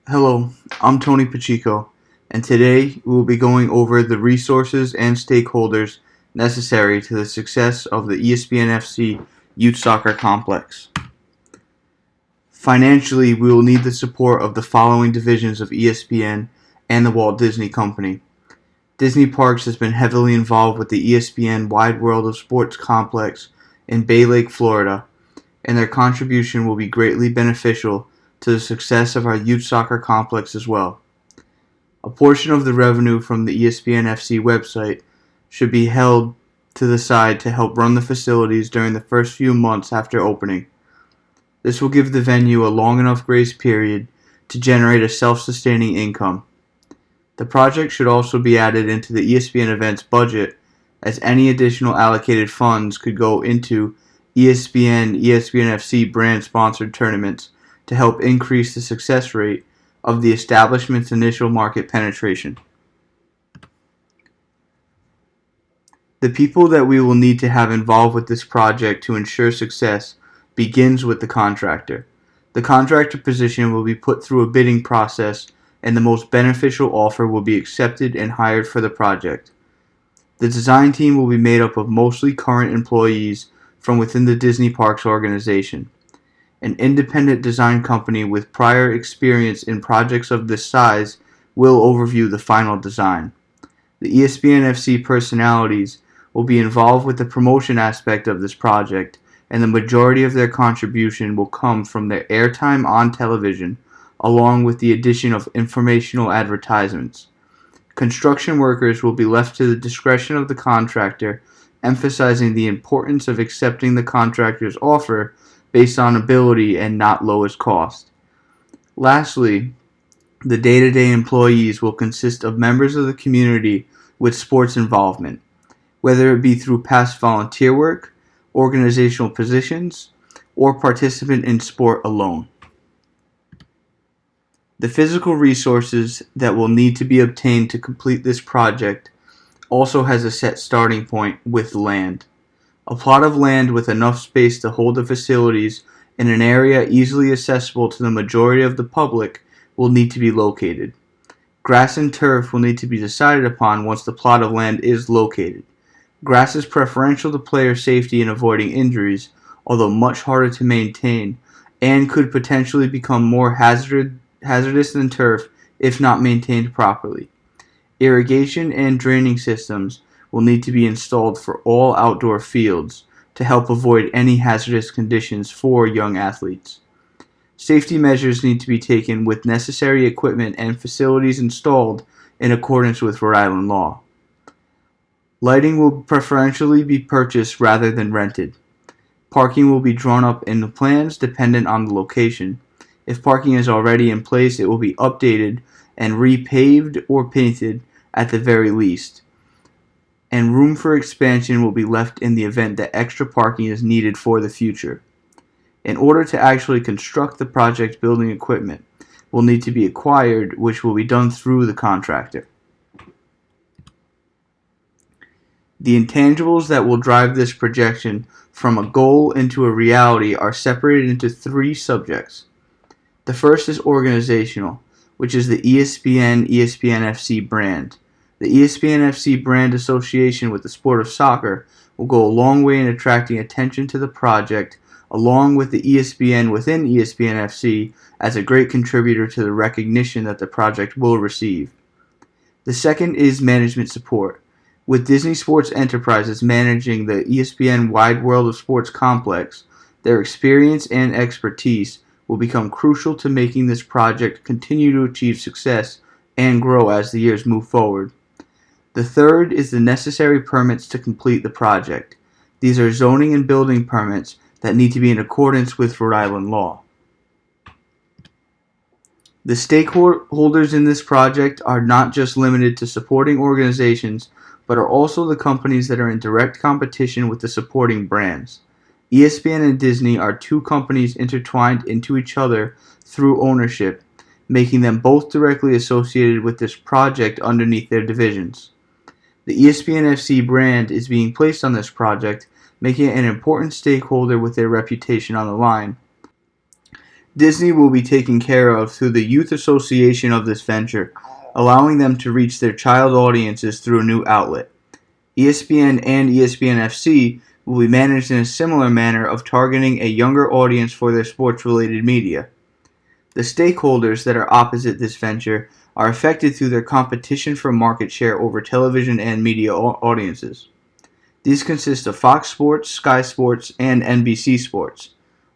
Hello, I'm Tony Pacheco, and today we will be going over the resources and stakeholders necessary to the success of the ESPN FC Youth Soccer Complex. Financially, we will need the support of the following divisions of ESPN and the Walt Disney Company. Disney Parks has been heavily involved with the ESPN Wide World of Sports Complex in Bay Lake, Florida, and their contribution will be greatly beneficial to the success of our youth soccer complex as well. A portion of the revenue from the ESPN FC website should be held to the side to help run the facilities during the first few months after opening. This will give the venue a long enough grace period to generate a self-sustaining income. The project should also be added into the ESPN events budget, as any additional allocated funds could go into ESPN FC brand sponsored tournaments to help increase the success rate of the establishment's initial market penetration. The people that we will need to have involved with this project to ensure success begins with the contractor. The contractor position will be put through a bidding process, and the most beneficial offer will be accepted and hired for the project. The design team will be made up of mostly current employees from within the Disney Parks organization. An independent design company with prior experience in projects of this size will overview the final design. The ESPN FC personalities will be involved with the promotion aspect of this project, and the majority of their contribution will come from their airtime on television, along with the addition of informational advertisements. Construction workers will be left to the discretion of the contractor, emphasizing the importance of accepting the contractor's offer based on ability and not lowest cost. Lastly, the day-to-day employees will consist of members of the community with sports involvement, whether it be through past volunteer work, organizational positions, or participant in sport alone. The physical resources that will need to be obtained to complete this project also has a set starting point with land. A plot of land with enough space to hold the facilities in an area easily accessible to the majority of the public will need to be located. Grass and turf will need to be decided upon once the plot of land is located. Grass is preferential to player safety and avoiding injuries, although much harder to maintain, and could potentially become more hazardous than turf if not maintained properly. Irrigation and draining systems will need to be installed for all outdoor fields to help avoid any hazardous conditions for young athletes. Safety measures need to be taken with necessary equipment and facilities installed in accordance with Rhode Island law. Lighting will preferentially be purchased rather than rented. Parking will be drawn up in the plans dependent on the location. If parking is already in place, it will be updated and repaved or painted at the very least. And room for expansion will be left in the event that extra parking is needed for the future. In order to actually construct the project, building equipment will need to be acquired, which will be done through the contractor. The intangibles that will drive this projection from a goal into a reality are separated into three subjects. The first is organizational, which is the ESPN FC brand. The ESPN FC brand association with the sport of soccer will go a long way in attracting attention to the project, along with the ESPN within ESPN FC as a great contributor to the recognition that the project will receive. The second is management support. With Disney Sports Enterprises managing the ESPN Wide World of Sports complex, their experience and expertise will become crucial to making this project continue to achieve success and grow as the years move forward. The third is the necessary permits to complete the project. These are zoning and building permits that need to be in accordance with Rhode Island law. The stakeholders in this project are not just limited to supporting organizations, but are also the companies that are in direct competition with the supporting brands. ESPN and Disney are two companies intertwined into each other through ownership, making them both directly associated with this project underneath their divisions. The ESPN FC brand is being placed on this project, making it an important stakeholder with their reputation on the line. Disney will be taken care of through the youth association of this venture, allowing them to reach their child audiences through a new outlet. ESPN and ESPN FC will be managed in a similar manner of targeting a younger audience for their sports-related media. The stakeholders that are opposite this venture are affected through their competition for market share over television and media audiences. These consist of Fox Sports, Sky Sports, and NBC Sports.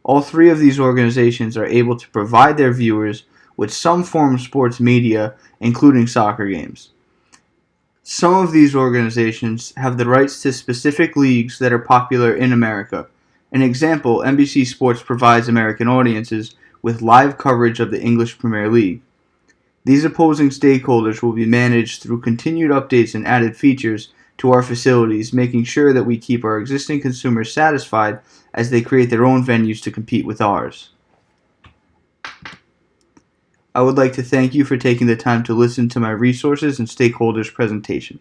All three of these organizations are able to provide their viewers with some form of sports media, including soccer games. Some of these organizations have the rights to specific leagues that are popular in America. An example, NBC Sports provides American audiences with live coverage of the English Premier League. These opposing stakeholders will be managed through continued updates and added features to our facilities, making sure that we keep our existing consumers satisfied as they create their own venues to compete with ours. I would like to thank you for taking the time to listen to my resources and stakeholders presentation.